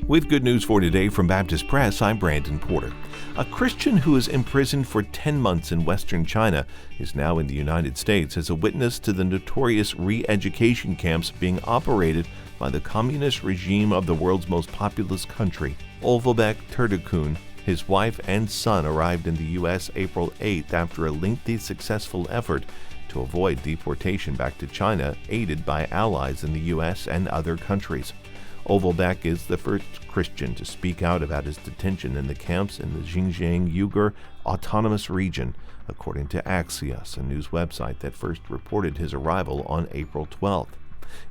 With good news for today from Baptist Press, I'm Brandon Porter. A Christian who was imprisoned for 10 months in western China is now in the United States as a witness to the notorious re-education camps being operated by the communist regime of the world's most populous country. Olvebek Turdukun, his wife and son arrived in the U.S. April 8th after a lengthy successful effort to avoid deportation back to China, aided by allies in the U.S. and other countries. Olvebek is the first Christian to speak out about his detention in the camps in the Xinjiang Uyghur Autonomous Region, according to Axios, a news website that first reported his arrival on April 12th.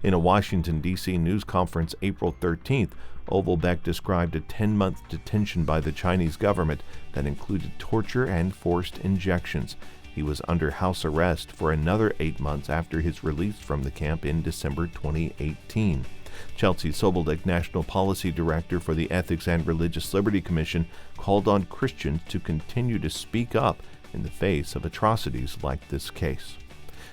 In a Washington, D.C. news conference April 13th, Olvebek described a 10-month detention by the Chinese government that included torture and forced injections. He was under house arrest for another 8 months after his release from the camp in December 2018. Chelsea Soboldek, National Policy Director for the Ethics and Religious Liberty Commission, called on Christians to continue to speak up in the face of atrocities like this case.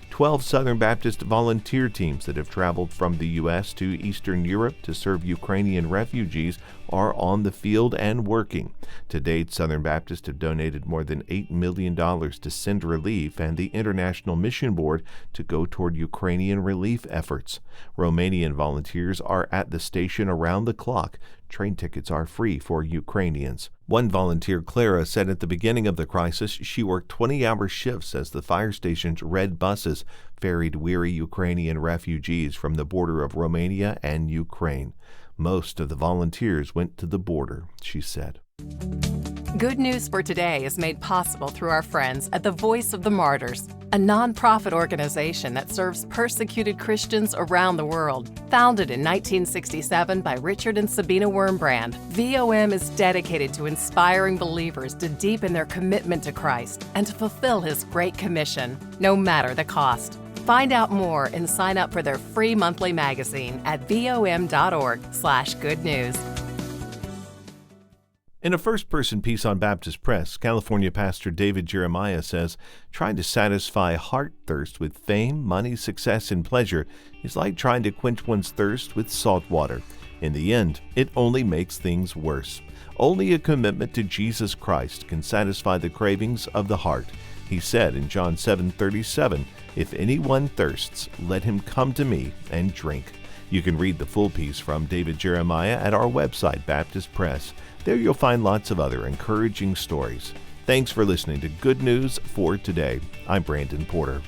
12 Southern Baptist volunteer teams that have traveled from the U.S. to Eastern Europe to serve Ukrainian refugees are on the field and working. To date, Southern Baptists have donated more than $8 million to Send Relief and the International Mission Board to go toward Ukrainian relief efforts. Romanian volunteers are at the station around the clock. Train tickets are free for Ukrainians. One volunteer, Clara, said at the beginning of the crisis she worked 20-hour shifts as the fire station's red buses ferried weary Ukrainian refugees from the border of Romania and Ukraine. Most of the volunteers went to the border, she said. Good News for Today is made possible through our friends at the Voice of the Martyrs, a nonprofit organization that serves persecuted Christians around the world. Founded in 1967 by Richard and Sabina Wurmbrand, VOM is dedicated to inspiring believers to deepen their commitment to Christ and to fulfill His Great Commission, no matter the cost. Find out more and sign up for their free monthly magazine at vom.org/good news. In a first-person piece on Baptist Press, California pastor David Jeremiah says trying to satisfy heart thirst with fame, money, success, and pleasure is like trying to quench one's thirst with salt water. In the end, it only makes things worse. Only a commitment to Jesus Christ can satisfy the cravings of the heart. He said in John 7:37, "If anyone thirsts, let him come to me and drink." You can read the full piece from David Jeremiah at our website, Baptist Press. There you'll find lots of other encouraging stories. Thanks for listening to Good News for Today. I'm Brandon Porter.